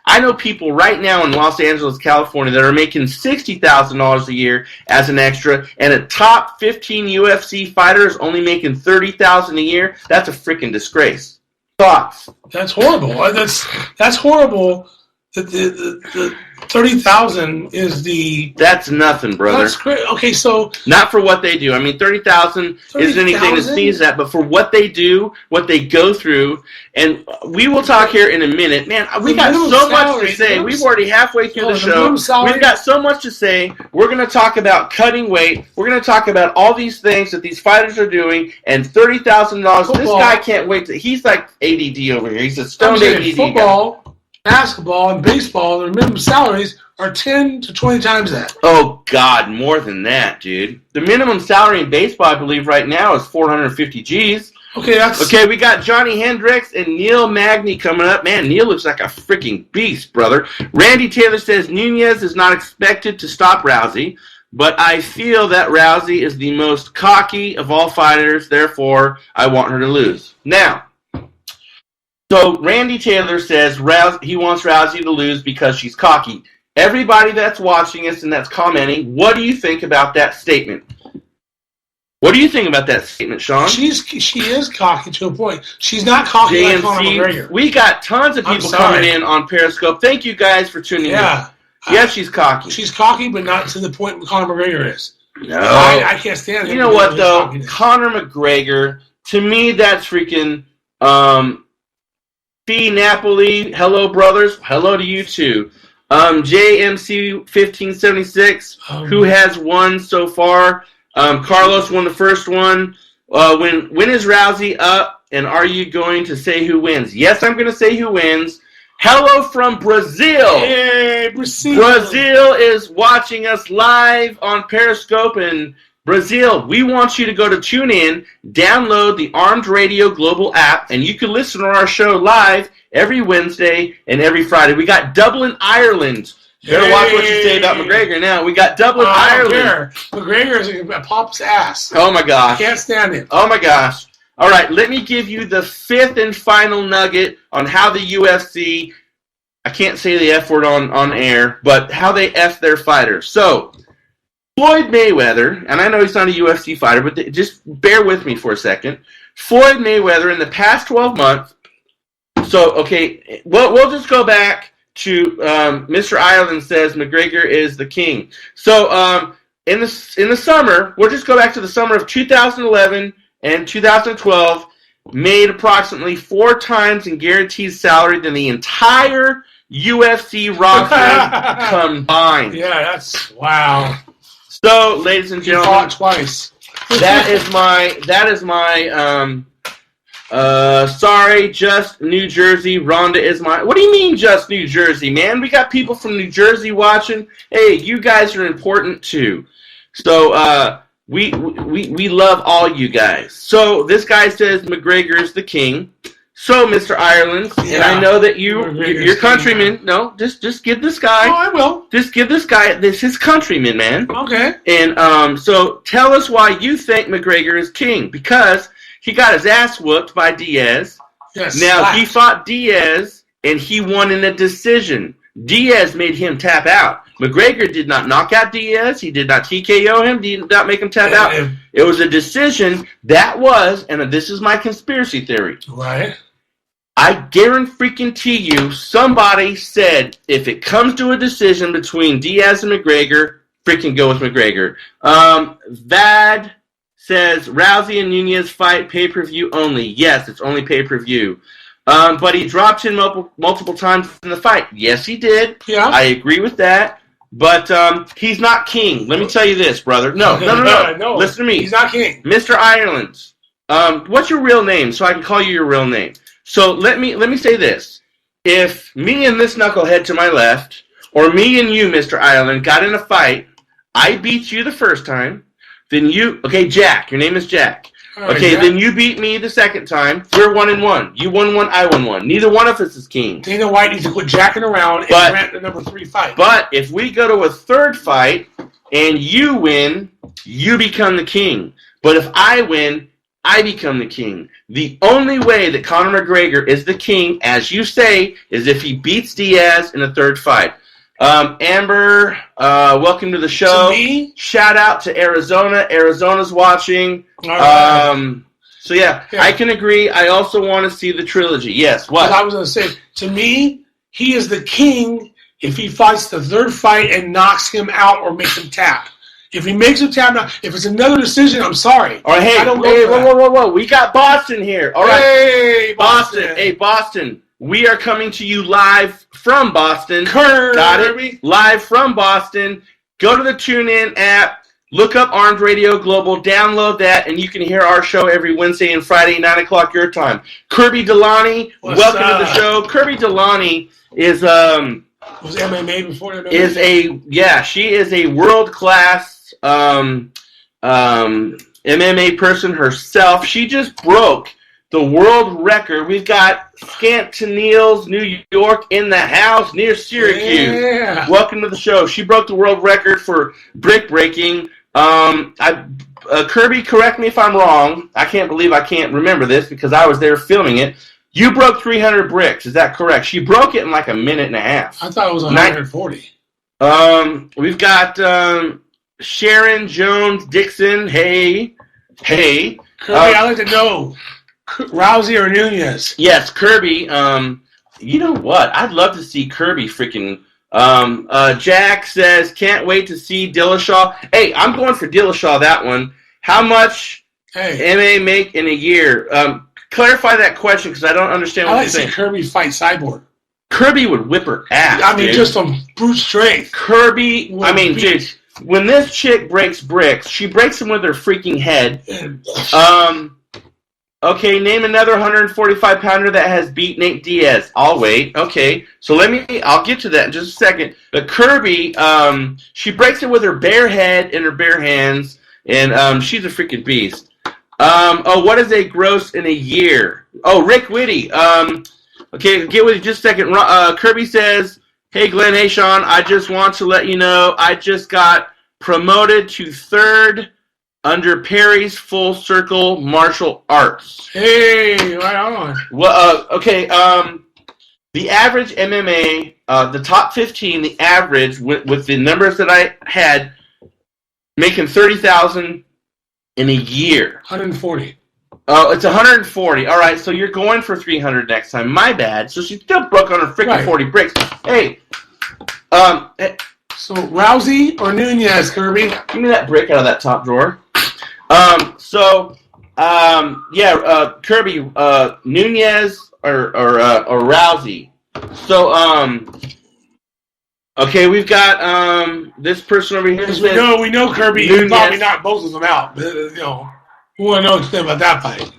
D: I know people right now in Los Angeles, California that are making $60,000 a year as an extra, and a top 15 UFC fighter is only making $30,000 a year. That's a freaking disgrace. Thoughts?
E: That's horrible. That's horrible. The 30,000 is the.
D: That's nothing, brother.
E: That's great. Okay, so
D: not for what they do. I mean, 30,000 isn't anything to sneeze at, but for what they do, what they go through, and we will talk here in a minute. Man, we got so much to say. We've already halfway through the show. We've got so much to say. We're going to talk about cutting weight. We're going to talk about all these things that these fighters are doing, and $30,000. This guy can't wait to. He's like ADD over here. He's a stoned ADD
E: football. Guy. Basketball and baseball, their minimum salaries are 10 to 20 times that.
D: Oh, God, more than that, dude. The minimum salary in baseball, I believe, right now is 450 G's. Okay, we got Johnny Hendricks and Neil Magny coming up. Man, Neil looks like a freaking beast, brother. Randy Taylor says Nunez is not expected to stop Rousey, but I feel that Rousey is the most cocky of all fighters, therefore I want her to lose. Now, so Randy Taylor says he wants Rousey to lose because she's cocky. Everybody that's watching us and that's commenting, what do you think about that statement? What do you think about that statement, Shawn?
E: She is cocky to a point. She's not cocky like Conor McGregor.
D: We got tons of people coming in on Periscope. Thank you guys for tuning in. Yeah, she's cocky.
E: She's cocky, but not to the point where Conor McGregor is.
D: No.
E: I can't stand it.
D: You know what, though? Conor McGregor, to me, that's freaking... Fee Napoli, hello, brothers. Hello to you, too. JMC 1576, who has won so far? Carlos won the first one. When is Rousey up, and are you going to say who wins? Yes, I'm going to say who wins. Hello from Brazil.
E: Hey, Brazil.
D: Brazil is watching us live on Periscope, and Brazil, we want you to go to TuneIn, download the Armed Radio Global app, and you can listen to our show live every Wednesday and every Friday. We got Dublin, Ireland. Better watch what you say about McGregor now. We got Dublin, Ireland.
E: McGregor is a pop's ass.
D: Oh, my gosh.
E: I can't stand it.
D: Oh, my gosh. All right, let me give you the fifth and final nugget on how the UFC, I can't say the F word on air, but how they F their fighters. So, Floyd Mayweather, and I know he's not a UFC fighter, but just bear with me for a second. Floyd Mayweather in the past 12 months, so, okay, we'll just go back to Mr. Ireland says McGregor is the king. So, in the summer, we'll just go back to the summer of 2011 and 2012, made approximately 4 times in guaranteed salary than the entire UFC roster combined.
E: Yeah, that's, wow.
D: So, ladies and gentlemen,
E: fought twice.
D: that is my sorry, just New Jersey. Rhonda is my. What do you mean, just New Jersey, man? We got people from New Jersey watching. Hey, you guys are important too. So, we love all you guys. So this guy says McGregor is the king. So, Mr. Ireland, and
E: Yeah.
D: I know that your countryman. No, just give this guy.
E: Oh, I will.
D: Just give this guy his countryman, man.
E: Okay.
D: And so tell us why you think McGregor is king, because he got his ass whooped by Diaz.
E: Yes.
D: Now he fought Diaz and he won in a decision. Diaz made him tap out. McGregor did not knock out Diaz. He did not TKO him. Did not make him tap out. It was a decision that was, and this is my conspiracy theory.
E: Right.
D: I guarantee you, somebody said if it comes to a decision between Diaz and McGregor, freaking go with McGregor. Vad says Rousey and Nunez fight pay-per-view only. Yes, it's only pay-per-view. But he dropped him multiple times in the fight. Yes, he did.
E: Yeah.
D: I agree with that. But he's not king. Let me tell you this, brother. No.
E: No.
D: Listen to me.
E: He's not king.
D: Mr. Ireland, what's your real name so I can call you your real name? So let me say this. If me and this knucklehead to my left, or me and you, Mr. Ireland, got in a fight, I beat you the first time, then you, okay, Jack, your name is Jack.
E: Right,
D: okay,
E: Jack.
D: then you beat me the second time, we're 1-1. You won one, I won one. Neither one of us is king.
E: Dana White needs to quit jacking around and grant the number 3 fight.
D: But if we go to a third fight and you win, you become the king. But if I win, I become the king. The only way that Conor McGregor is the king, as you say, is if he beats Diaz in a third fight. Amber, welcome to the show.
E: To me?
D: Shout out to Arizona. Arizona's watching.
E: All right.
D: So yeah, I can agree. I also want to see the trilogy. Yes, what?
E: I was going to say, to me, he is the king if he fights the third fight and knocks him out or makes him tap. If he makes him tap, if it's another decision, I'm sorry.
D: All right, hey,
E: I don't go
D: whoa. We got Boston here. All right.
E: Hey,
D: Boston. Hey, Boston. We are coming to you live from Boston.
E: Kirby.
D: Got it? Live from Boston. Go to the TuneIn app. Look up Armed Radio Global. Download that, and you can hear our show every Wednesday and Friday, 9 o'clock your time. Kirby Delaney, welcome to the show. Kirby Delaney is
E: was MMA before MMA?
D: She is a world-class MMA person herself. She just broke the world record. We've got Scantoniles, New York in the house near Syracuse.
E: Yeah.
D: Welcome to the show. She broke the world record for brick breaking. Kirby, correct me if I'm wrong. I can't believe I can't remember this because I was there filming it. You broke 300 bricks. Is that correct? She broke it in like a minute and a half.
E: I thought it was 140.
D: We've got Sharon Jones Dixon. Hey.
E: Kirby, I'd like to know, Rousey or Nunez?
D: Yes, Kirby. You know what? I'd love to see Kirby freaking. Jack says, can't wait to see Dillashaw. Hey, I'm going for Dillashaw, that one. How much MMA make in a year? Clarify that question because I don't understand what you're saying.
E: I'd like to see Kirby fight Cyborg.
D: Kirby would whip her ass.
E: I mean,
D: dude.
E: just on brute strength.
D: Kirby, dude, when this chick breaks bricks, she breaks them with her freaking head. Okay, name another 145-pounder that has beat Nate Diaz. I'll wait. Okay, so I'll get to that in just a second. But Kirby, she breaks it with her bare head and her bare hands, and she's a freaking beast. What is a gross in a year? Oh, Rick Whitty. Okay, get with you just a second. Kirby says, hey, Glenn, hey, Shawn, I just want to let you know I just got promoted to third under Perry's Full Circle Martial Arts.
E: Hey, right on.
D: Well, okay, the average MMA, the top 15, the average, with the numbers that I had, making $30,000 in a year.
E: 140.
D: Oh, it's 140. All right, so you're going for 300 next time. My bad. So she still broke on her freaking 40 bricks. Hey,
E: so Rousey or Nunez, Kirby?
D: Give me that brick out of that top drawer. Kirby, Nunez or Rousey. So, okay, we've got this person over here.
E: Because we know Kirby probably knocked both of them out. But, we want to know anything about that fight.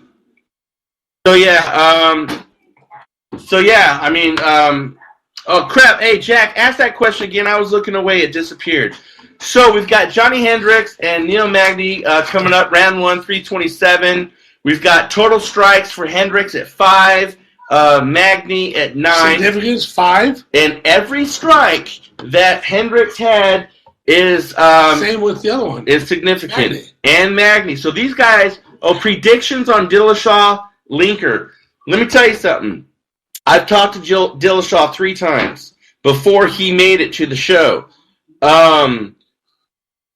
D: Oh crap! Hey Jack, ask that question again. I was looking away; it disappeared. So we've got Johnny Hendricks and Neil Magny coming up, round 1, 327. We've got total strikes for Hendricks at 5. Magny at 9.
E: Significance 5.
D: And every strike that Hendricks had is
E: same with the other one.
D: Is significant.
E: Magny.
D: And Magny. So these guys, predictions on Dillashaw, Linker. Let me tell you something. I've talked to Dillashaw 3 times before he made it to the show. Okay,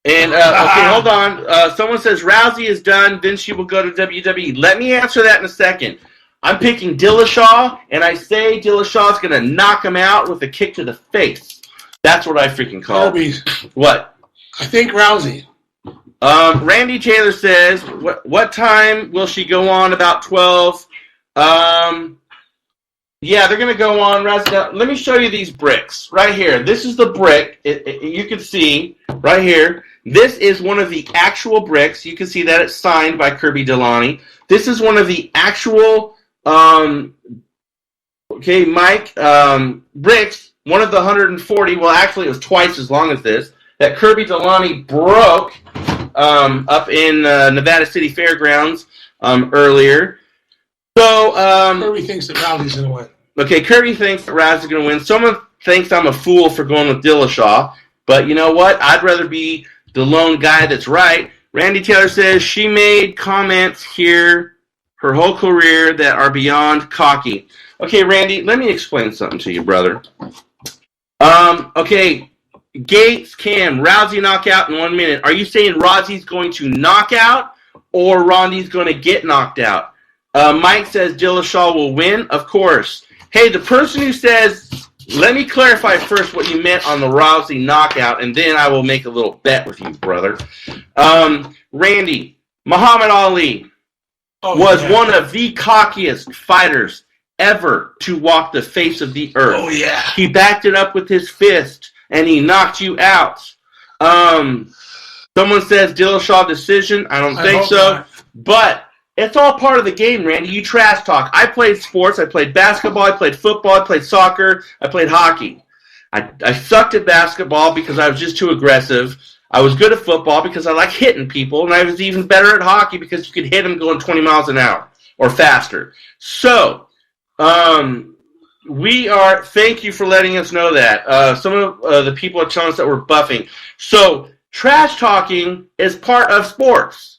D: hold on. Someone says Rousey is done, then she will go to WWE. Let me answer that in a second. I'm picking Dillashaw, and I say Dillashaw's going to knock him out with a kick to the face. That's what I freaking call it. What?
E: I think Rousey.
D: Randy Taylor says, what time will she go on? About 12. Yeah, they're going to go on. Now, let me show you these bricks right here. This is the brick. You can see right here. This is one of the actual bricks. You can see that it's signed by Kirby Delani. This is one of the actual, Mike, bricks. One of the 140. Well, actually, it was twice as long as this. That Kirby Delani broke up in Nevada City Fairgrounds earlier. So
E: Kirby thinks that Rousey's going to win.
D: Okay, Kirby thinks that Rousey's going to win. Someone thinks I'm a fool for going with Dillashaw. But you know what? I'd rather be the lone guy that's right. Randy Taylor says she made comments here her whole career that are beyond cocky. Okay, Randy, let me explain something to you, brother. Okay, Gates, Cam, Rousey knockout in 1 minute. Are you saying Rousey's going to knock out or Rondi's going to get knocked out? Mike says Dillashaw will win. Of course. Hey, the person who says, let me clarify first what you meant on the Rousey knockout, and then I will make a little bet with you, brother. Randy, Muhammad Ali was one of the cockiest fighters ever to walk the face of the earth.
E: Oh, yeah.
D: He backed it up with his fist, and he knocked you out. Someone says Dillashaw decision. I don't think so.
E: Not.
D: But it's all part of the game, Randy. You trash talk. I played sports. I played basketball. I played football. I played soccer. I played hockey. I sucked at basketball because I was just too aggressive. I was good at football because I like hitting people. And I was even better at hockey because you could hit them going 20 miles an hour or faster. So, thank you for letting us know that. Some of the people are telling us that we're buffing. So, trash talking is part of sports.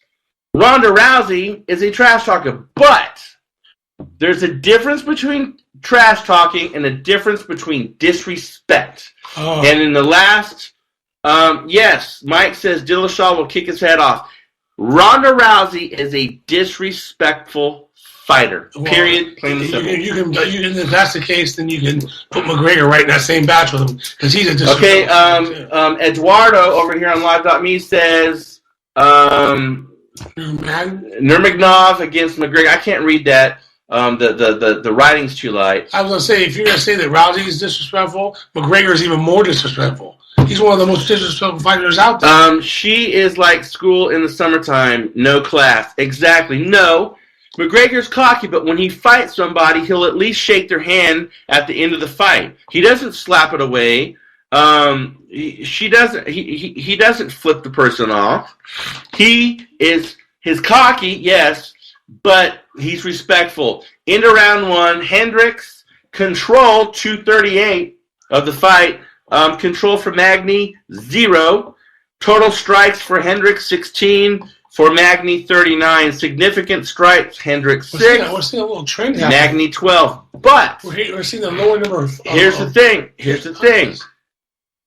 D: Ronda Rousey is a trash talker, but there's a difference between trash talking and a difference between disrespect.
E: Oh.
D: And in the last, yes, Mike says Dillashaw will kick his head off. Ronda Rousey is a disrespectful fighter.
E: Well,
D: period. Plain and simple.
E: You can, if that's the case, then you can put McGregor right in that same batch with him because he's a disrespectful.
D: Okay. Eduardo over here on Live.me says. Nurmagomedov against McGregor. I can't read that. The writing's too light.
E: I was going to say, if you're going to say that Rousey is disrespectful, McGregor is even more disrespectful. He's one of the most disrespectful fighters out there.
D: She is like school in the summertime, no class. Exactly. No, McGregor's cocky, but when he fights somebody, he'll at least shake their hand at the end of the fight. He doesn't slap it away. He doesn't flip the person off. He's cocky, yes, but he's respectful. Into round 1, Hendricks control 238 of the fight. Control for Magny 0. Total strikes for Hendricks 16. For Magny 39. Significant strikes Hendricks 6.
E: We're seeing a little trend happening.
D: Magny 12. But
E: we're seeing a lower number of.
D: Here's the thing.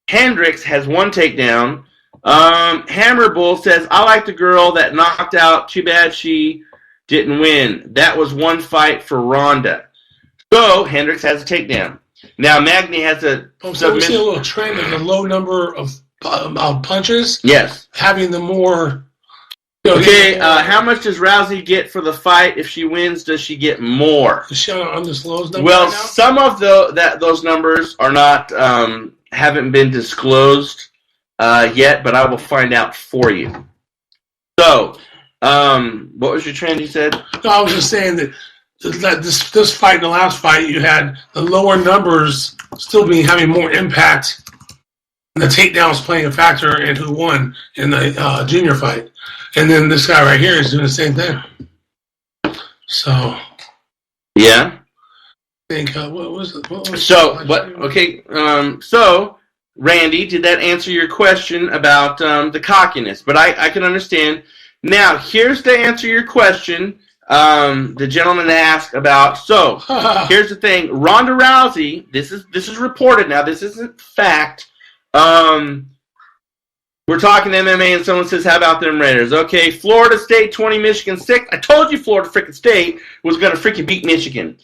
D: Hendricks has 1 takedown. Hammer Bull says, I like the girl that knocked out. Too bad she didn't win. That was 1 fight for Ronda. So, Hendricks has a takedown. Now, Magny has a
E: so we see a little trend of the low number of punches.
D: Yes.
E: Having the more.
D: Okay, how much does Rousey get for the fight? If she wins, does she get more?
E: Is she on an undisclosed number
D: Well,
E: right now?
D: some of those numbers are not haven't been disclosed yet, but I will find out for you. So, what was your trend you said?
E: No, I was just saying that this fight and the last fight, you had the lower numbers still having more impact, and the takedowns playing a factor in who won in the junior fight. And then this guy right here is doing the same thing. So,
D: yeah.
E: think what was it?
D: So Randy, did that answer your question about the cockiness? But I can understand. Now, here's to answer your question. The gentleman asked about. So here's the thing: Ronda Rousey. This is reported now. This isn't fact. We're talking MMA, and someone says, "How about them Raiders?" Okay, Florida State 20, Michigan 6. I told you Florida freaking State was going to freaking beat Michigan.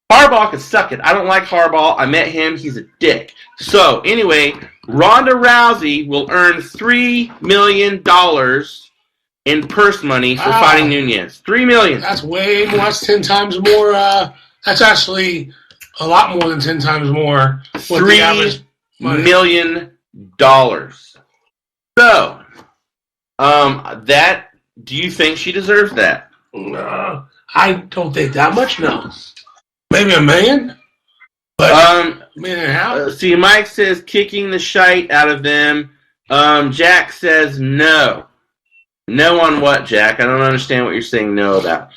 D: Harbaugh could suck it. I don't like Harbaugh. I met him. He's a dick. So, anyway, Ronda Rousey will earn $3 million in purse money for fighting Nunez. $3 million.
E: That's way more. That's 10 times more. That's actually a lot more than 10 times more.
D: $3 million. So, do you think she deserves that?
E: I don't think that much, no. Maybe $1 million? But $1.5 million?
D: See, Mike says kicking the shite out of them. Jack says no. No on what, Jack? I don't understand what you're saying no about.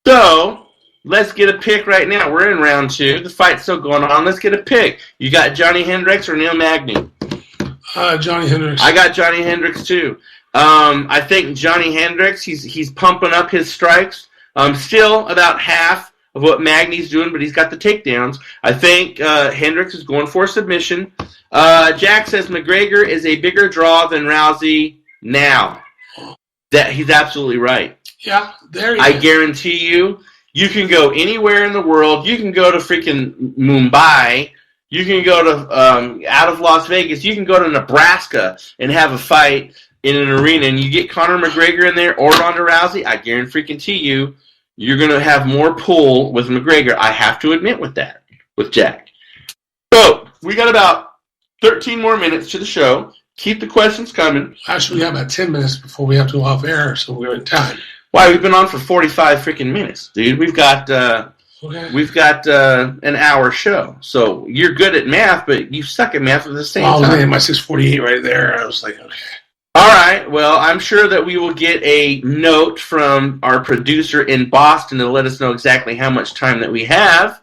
D: So, let's get a pick right now. We're in round 2. The fight's still going on. Let's get a pick. You got Johnny Hendricks or Neil Magny?
E: Johnny Hendricks.
D: I got Johnny Hendricks too. I think Johnny Hendricks, he's pumping up his strikes. Still about half of what Magny's doing, but he's got the takedowns. I think Hendricks is going for a submission. Jack says McGregor is a bigger draw than Rousey now. That he's absolutely right.
E: Yeah, there you
D: I guarantee you can go anywhere in the world. You can go to freaking Mumbai. You can go to out of Las Vegas. You can go to Nebraska and have a fight in an arena, and you get Conor McGregor in there or Ronda Rousey. I guarantee you, you're going to have more pull with McGregor. I have to admit with Jack. So we got about 13 more minutes to the show. Keep the questions coming.
E: Actually, we have about 10 minutes before we have to go off air, so we're in time.
D: Why, we've been on for 45 freaking minutes, dude. We've got an hour show. So you're good at math, but you suck at math at the same time.
E: I was my 6:48 right there. I was like, okay.
D: All right. Well, I'm sure that we will get a note from our producer in Boston to let us know exactly how much time that we have.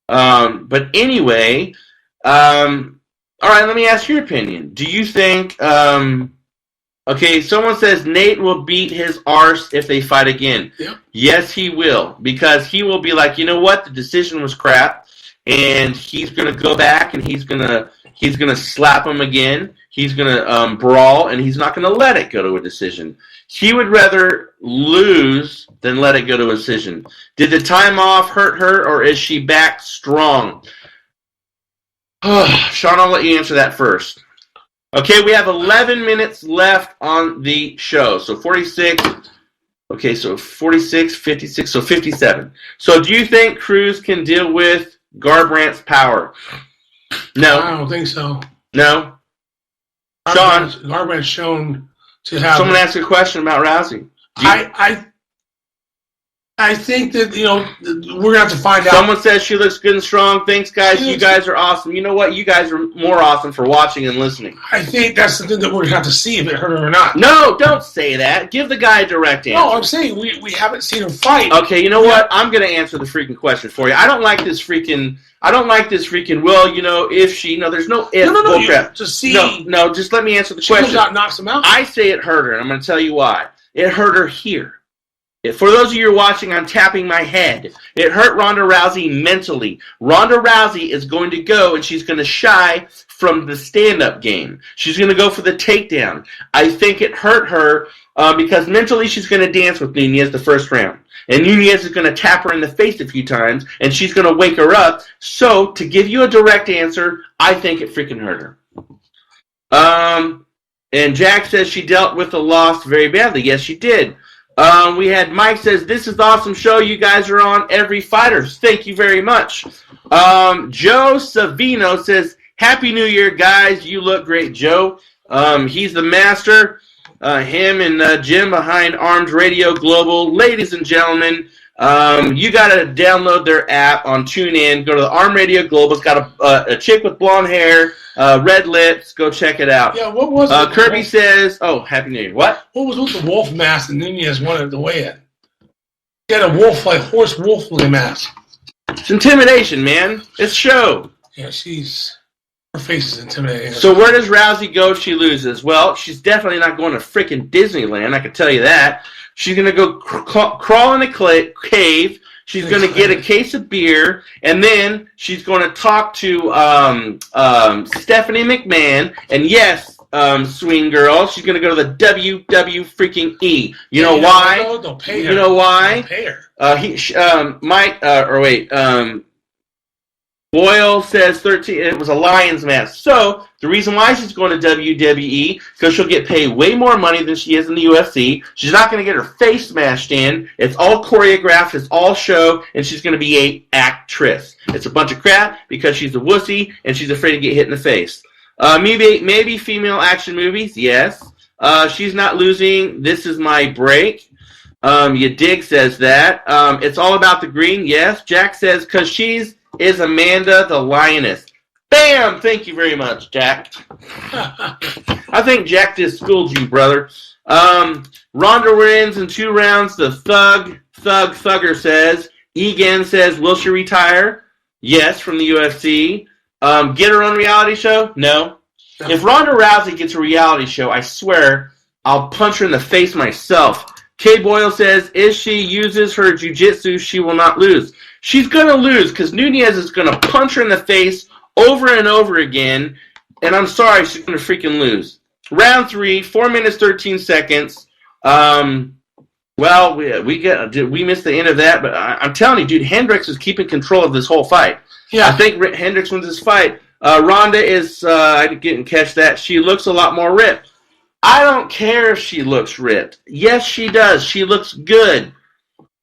D: But anyway, all right, let me ask your opinion. Do you think... okay, someone says Nate will beat his arse if they fight again.
E: Yeah.
D: Yes, he will, because he will be like, you know what, the decision was crap, and he's going to go back and he's going to slap him again. He's going to brawl, and he's not going to let it go to a decision. He would rather lose than let it go to a decision. Did the time off hurt her, or is she back strong? Shawn, I'll let you answer that first. Okay, we have 11 minutes left on the show. So 46. Okay, so 46, 56, so 57. So do you think Cruz can deal with Garbrandt's power? No.
E: I don't think so.
D: No? Shawn?
E: Garbrandt's shown to have...
D: Someone asked a question about Rousey.
E: I think that, we're going to have to find out.
D: Someone says she looks good and strong. Thanks, guys. You guys are awesome. You know what? You guys are more awesome for watching and listening.
E: I think that's the thing that we're going to have to see if it hurt her or not.
D: No, don't say that. Give the guy a direct answer.
E: No, I'm saying we haven't seen her fight.
D: Okay, you know what? I'm going to answer the freaking question for you. I don't like this freaking, well, if she, there's no if.
E: No, just see.
D: No, just let me answer the question.
E: She comes out and knocks him out.
D: I say it hurt her, and I'm going to tell you why. It hurt her here. For those of you who are watching, I'm tapping my head. It hurt Ronda Rousey mentally. Ronda Rousey is going to go and she's going to shy from the stand-up game. She's going to go for the takedown. I think it hurt her because mentally she's going to dance with Nunez the first round. And Nunez is going to tap her in the face a few times and she's going to wake her up. So, to give you a direct answer, I think it freaking hurt her. And Jack says she dealt with the loss very badly. Yes, she did. We had Mike says, this is the awesome show. You guys are on every fighter. Thank you very much. Joe Savino says, Happy New Year, guys. You look great, Joe. He's the master. Him and Jim behind Armed Radio Global. Ladies and gentlemen, you got to download their app on TuneIn. Go to the Armed Radio Global. It's got a chick with blonde hair, red lips. Go check it out.
E: Yeah, what was it?
D: Kirby says, Happy New Year. What?
E: What was with the wolf mask that Nunez wanted to weigh it? He had a wolf, like horse wolf mask.
D: It's intimidation, man. It's show.
E: Yeah, her face is intimidating.
D: So where does Rousey go if she loses? Well, she's definitely not going to freaking Disneyland, I can tell you that. She's going to go crawl in a cave. She's going to get a case of beer, and then she's going to talk to Stephanie McMahon. And yes, Swing Girl, she's going to go to the WWE. You know why?
E: They'll pay her.
D: You know why?
E: They'll pay her.
D: Boyle says 13. It was a Lions match. So the reason why she's going to WWE because she'll get paid way more money than she is in the UFC. She's not going to get her face smashed in. It's all choreographed. It's all show, and she's going to be a actress. It's a bunch of crap because she's a wussy and she's afraid to get hit in the face. Maybe female action movies. Yes. She's not losing. This is my break. You dig says that. It's all about the green. Yes. Jack says because is Amanda the Lioness. Bam! Thank you very much, Jack. I think Jack just schooled you, brother. Ronda wins in 2 rounds. The Thugger says. Egan says, will she retire? Yes, from the UFC. Get her on reality show? No. If Ronda Rousey gets a reality show, I swear I'll punch her in the face myself. Kay Boyle says, if she uses her jiu-jitsu, she will not lose. She's going to lose because Nunez is going to punch her in the face over and over again, and I'm sorry, she's going to freaking lose. Round 3, 4 minutes, 13 seconds. Well, we missed the end of that, but I'm telling you, dude, Hendricks is keeping control of this whole fight. Yeah. I think Hendricks wins this fight. Ronda is, I didn't catch that, she looks a lot more ripped. I don't care if she looks ripped. Yes, she does. She looks good.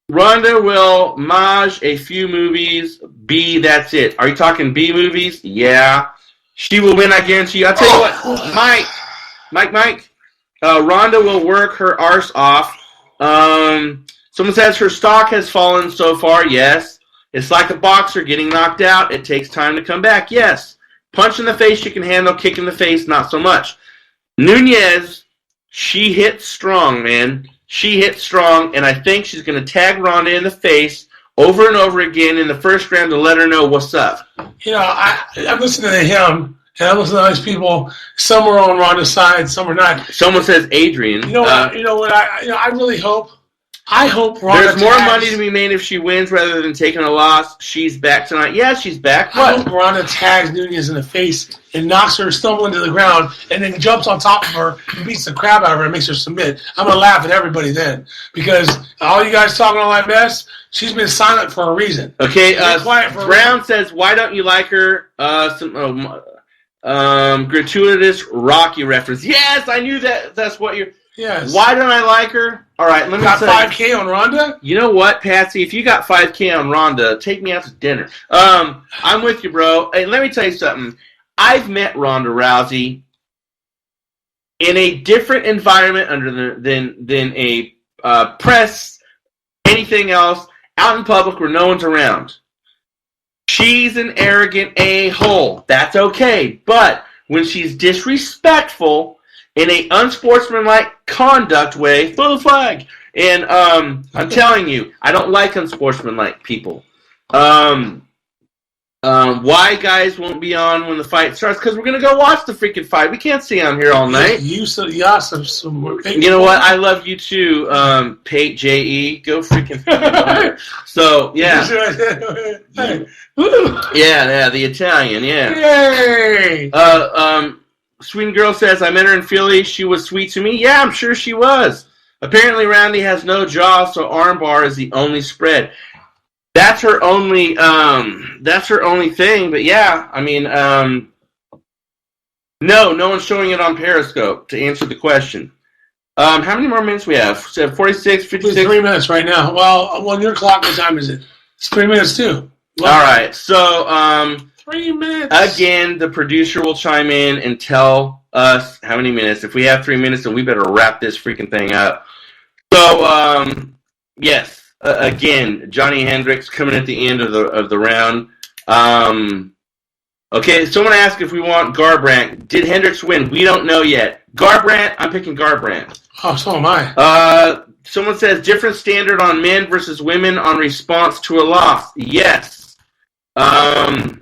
D: Ronda will maj a few movies. B, that's it. Are you talking B movies? Yeah. She will win, I guarantee you. I'll tell you what, Mike. Ronda will work her arse off. Someone says her stock has fallen so far. Yes. It's like a boxer getting knocked out. It takes time to come back. Yes. Punch in the face she can handle. Kick in the face, not so much. Nunez, she hits strong, man. She hits strong, and I think she's going to tag Ronda in the face over and over again in the first round to let her know what's up.
E: You know, I'm listening to him, and I'm listening to these people. Some are on Ronda's side, some are not.
D: Someone says Adrian.
E: You know what? I really hope. I hope Ronda
D: there's more money to be made if she wins rather than taking a loss. She's back tonight. Yeah, she's back.
E: I hope Ronda tags Nunez in the face and knocks her stumbling to the ground and then jumps on top of her and beats the crap out of her and makes her submit. I'm going to laugh at everybody then because all you guys talking all that mess, she's been silent for a reason.
D: Okay, Brown says, why don't you like her? Gratuitous Rocky reference. Yes, I knew that's what you're...
E: Yes.
D: Why don't I like her? All right, let me
E: got 5K on Ronda?
D: You know what, Patsy? If you got 5K on Ronda, take me out to dinner. I'm with you, bro. Hey, let me tell you something. I've met Ronda Rousey in a different environment than a press, anything else, out in public where no one's around. She's an arrogant a-hole. That's okay. But when she's disrespectful in a unsportsmanlike conduct way, throw the flag. And I'm telling you, I don't like unsportsmanlike people. Why guys won't be on when the fight starts? Because we're going to go watch the freaking fight. We can't stay on here all night.
E: You
D: know what? I love you too, Pate J.E. Go freaking So, yeah. Yeah, the Italian, yeah.
E: Yay!
D: Sweet Girl says, I met her in Philly. She was sweet to me. Yeah, I'm sure she was. Apparently, Randy has no jaw, so armbar is the only spread. That's her only thing. But yeah, I mean, no one's showing it on Periscope to answer the question. How many more minutes we have? 46, 56?
E: It's 3 minutes right now. Well, on your clock, what time is it? It's 3 minutes too.
D: All right, so
E: 3 minutes.
D: Again, the producer will chime in and tell us how many minutes. If we have 3 minutes, then we better wrap this freaking thing up. So, yes. Again, Johnny Hendricks coming at the end of the round. Okay, someone asked if we want Garbrandt. Did Hendricks win? We don't know yet. Garbrandt, I'm picking Garbrandt.
E: Oh, so am I.
D: Someone says different standard on men versus women on response to a loss. Yes. So,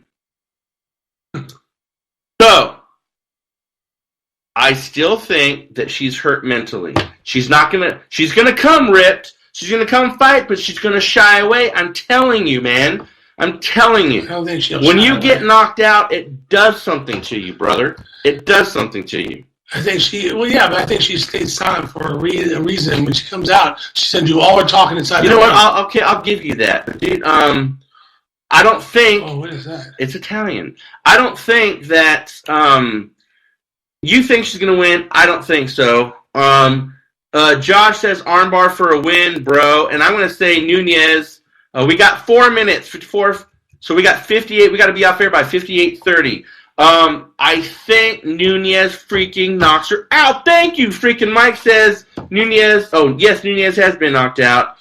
D: I still think that she's hurt mentally. She's gonna come ripped. She's gonna come fight, but she's gonna shy away. I'm telling you, man. I'm telling you.
E: I don't think she'll
D: When
E: shy
D: you
E: away.
D: get knocked out, it does something to you, brother. It does something to you.
E: I think but I think she stays silent for a reason. When she comes out, she's going to do all her talking inside.
D: You know what? I'll give you that. But dude, I don't think...
E: Oh, what is that?
D: It's Italian. I don't think that... you think she's going to win? I don't think so. Josh says armbar for a win, bro. And I'm going to say Nunez. We got 4 minutes. 54, so we got 58. We got to be out there by 58:30. I think Nunez freaking knocks her out. Thank you, freaking Mike says Nunez. Oh, yes, Nunez has been knocked out.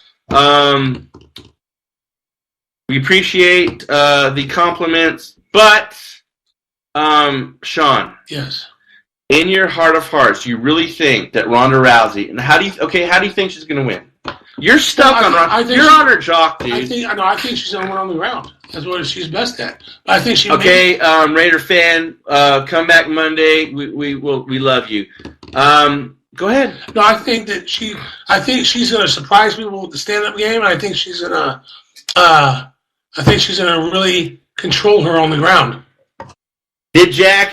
D: We appreciate the compliments, but Shawn.
E: Yes.
D: In your heart of hearts, you really think that Ronda Rousey, and how do you think she's going to win? You're stuck on Ronda. You're on her jock, dude.
E: I think she's going to win on the ground. That's what she's best at. But I think she.
D: Okay, Raider fan, come back Monday. We love you. Go ahead.
E: No, I think she's going to surprise people with the stand-up game, and I think she's going to really control her on the ground.
D: If Jack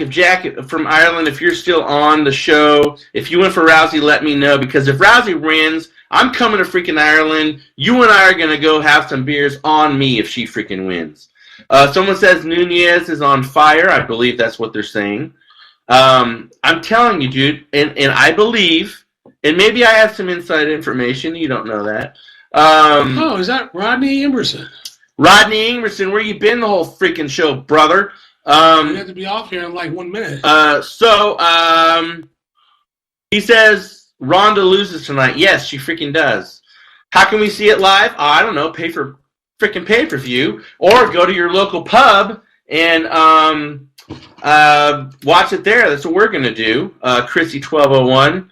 D: from Ireland, if you're still on the show, if you went for Rousey, let me know, because if Rousey wins, I'm coming to freaking Ireland. You and I are going to go have some beers on me if she freaking wins. Someone says Nunez is on fire. I believe that's what they're saying. I'm telling you, dude, and I believe, and maybe I have some inside information. You don't know that.
E: Is that Rodney Emerson?
D: Rodney Ingerson, where you been the whole freaking show, brother?
E: We have to be off here in like 1 minute.
D: He says Ronda loses tonight. Yes, she freaking does. How can we see it live? I don't know. Pay for freaking pay-per-view, or go to your local pub and watch it there. That's what we're gonna do. Chrissy 1201.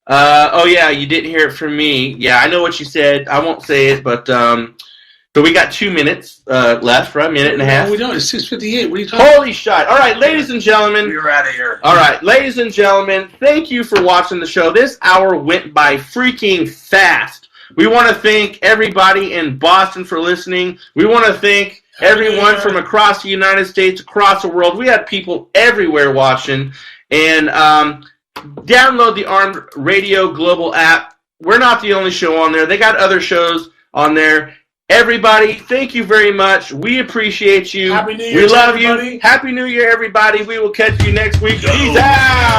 D: Oh yeah, you didn't hear it from me. Yeah, I know what you said. I won't say it, but so we got 2 minutes left, right? A minute and a half.
E: No, we don't. It's 6:58. What are you talking
D: Holy shit. All right, ladies and gentlemen.
E: We're out of here.
D: All right, ladies and gentlemen, thank you for watching the show. This hour went by freaking fast. We want to thank everybody in Boston for listening. We want to thank everyone from across the United States, across the world. We had people everywhere watching. And download the Armed Radio Global app. We're not the only show on there. They got other shows on there. Everybody, thank you very much. We appreciate you.
E: Happy New Year,
D: we love
E: everybody.
D: you. Happy New Year, everybody. We will catch you next week. Peace out.